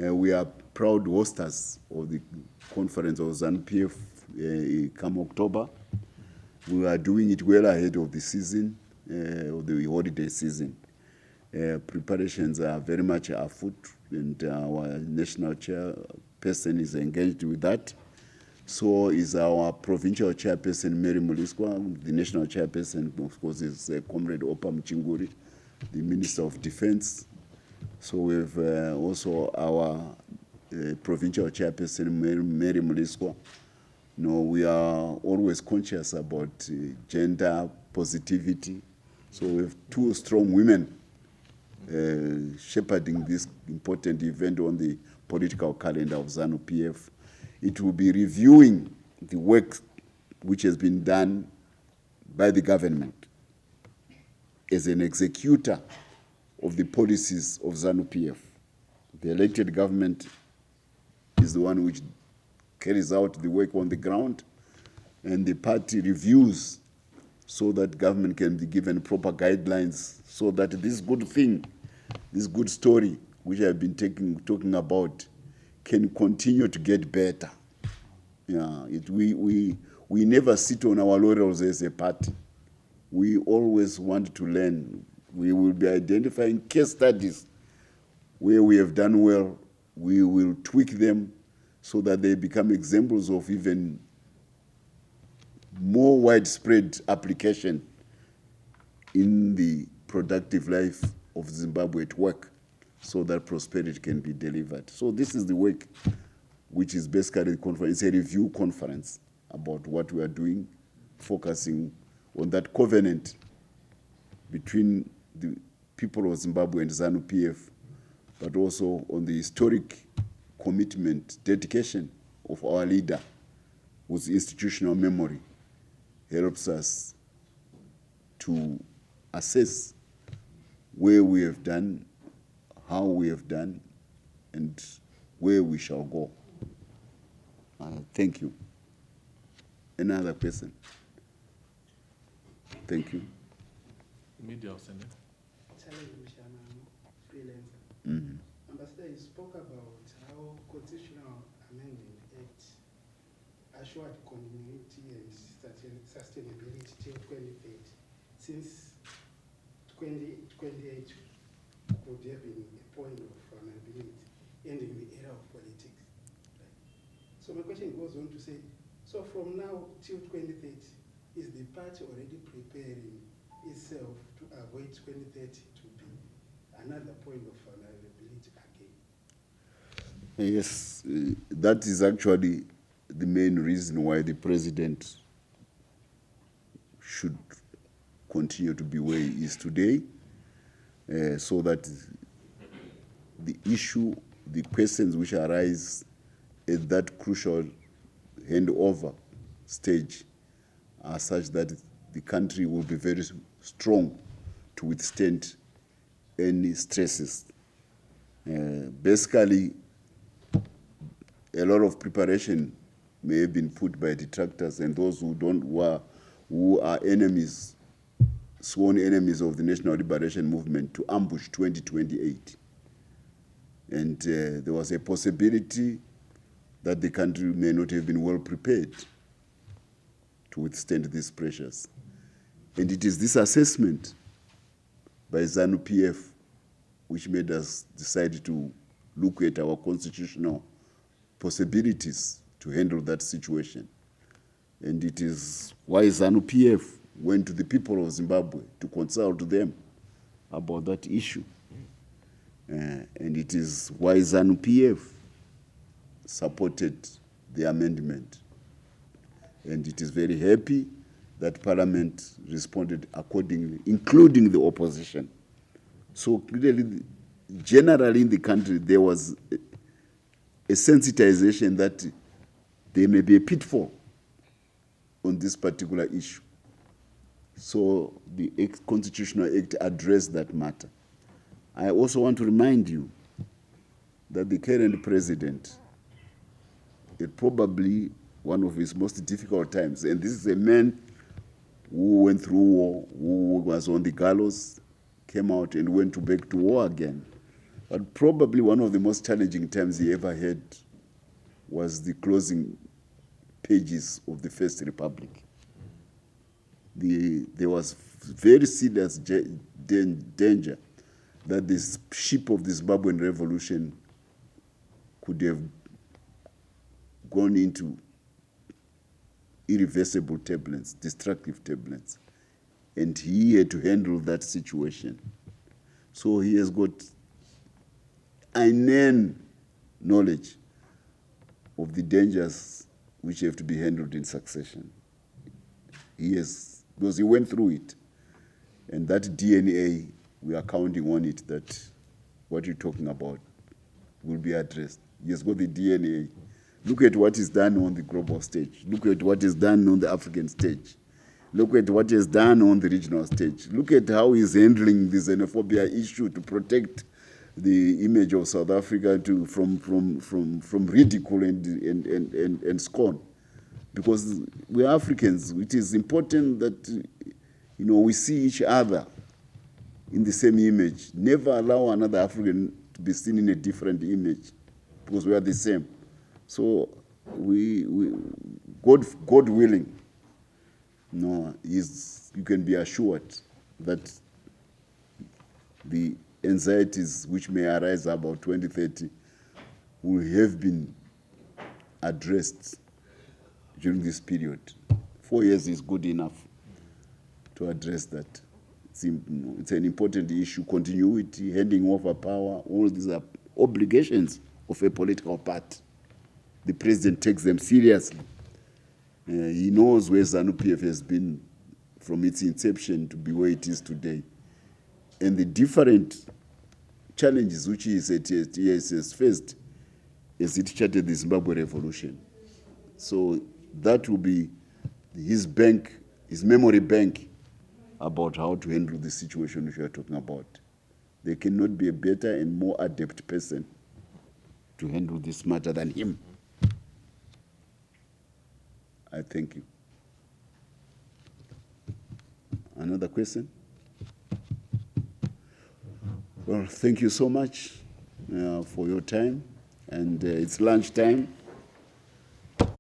We are proud hosters of the conference of ZANU-PF come October. We are doing it well ahead of the season, of the holiday season. Preparations are very much afoot, and our national chairperson is engaged with that. So is our provincial chairperson, Mary Muliswa. The national chairperson, of course, is Comrade Opa Mchinguri, the Minister of Defense. So we have also our provincial chairperson, Mary Muliswa. No, we are always conscious about gender positivity. So we have two strong women shepherding this important event on the political calendar of ZANU-PF. It will be reviewing the work which has been done by the government as an executor of the policies of ZANU-PF. The elected government is the one which carries out the work on the ground, and the party reviews so that government can be given proper guidelines so that this good thing, this good story, which I've been talking about, can continue to get better. Yeah, we never sit on our laurels as a party. We always want to learn. We will be identifying case studies where we have done well. We will tweak them so that they become examples of even more widespread application in the productive life of Zimbabwe at work, so that prosperity can be delivered. So this is the work which is basically the conference. It's a review conference about what we are doing, focusing on that covenant between the people of Zimbabwe and ZANU-PF, but also on the historic commitment, dedication of our leader, whose institutional memory helps us to assess where we have done, how we have done, and where we shall go. Thank you. Another question? Thank you. Media Center. Ambassador, you spoke about how Constitutional Amendment Act assured continuity and sustainability till 2030. Since 2028 could have been a point of vulnerability, ending the era of politics. Right? So my question goes on to say, so from now till 2030, is the party already preparing itself to avoid 2030 to be another point of vulnerability again? Yes, that is actually the main reason why the president should continue to be where he is today, so that the issue, the questions which arise at that crucial handover stage are such that the country will be very strong to withstand any stresses. Basically, a lot of preparation may have been put by detractors and those who are enemies, sworn enemies of the National Liberation Movement, to ambush 2028. And there was a possibility that the country may not have been well prepared to withstand these pressures. And it is this assessment by ZANU-PF which made us decide to look at our constitutional possibilities to handle that situation. And it is why ZANU-PF went to the people of Zimbabwe to consult them about that issue. And it is why ZANU-PF supported the amendment. And it is very happy that Parliament responded accordingly, including the opposition. So clearly, generally in the country, there was a sensitization that there may be a pitfall on this particular issue. So the Constitutional Act addressed that matter. I also want to remind you that the current president, it probably one of his most difficult times, and this is a man who went through war, who was on the gallows, came out and went back to war again. But probably one of the most challenging times he ever had was the closing pages of the First Republic. There was very serious danger that this ship of the Zimbabwean revolution could have gone into irreversible turbulence, destructive turbulence. And he had to handle that situation. So he has got inane knowledge of the dangers which have to be handled in succession. He has, because he went through it. And that DNA, we are counting on it that what you're talking about will be addressed. He has got the DNA. Look at what is done on the global stage. Look at what is done on the African stage. Look at what is done on the regional stage. Look at how he's handling the xenophobia issue to protect the image of South Africa from ridicule and scorn. Because we're Africans, it is important that we see each other in the same image. Never allow another African to be seen in a different image, because we are the same. So God willing, you can be assured that the anxieties which may arise about 2030 will have been addressed during this period. 4 years is good enough to address that. It's an important issue. Continuity, handing over power, all these are obligations of a political party. The president takes them seriously. He knows where ZANU-PF has been from its inception to be where it is today. And the different challenges which he has faced as it charted the Zimbabwe revolution. So that will be his memory bank about how to handle the situation which we are talking about. There cannot be a better and more adept person to handle this matter than him. I thank you. Another question? Well, thank you so much for your time. And it's lunch time.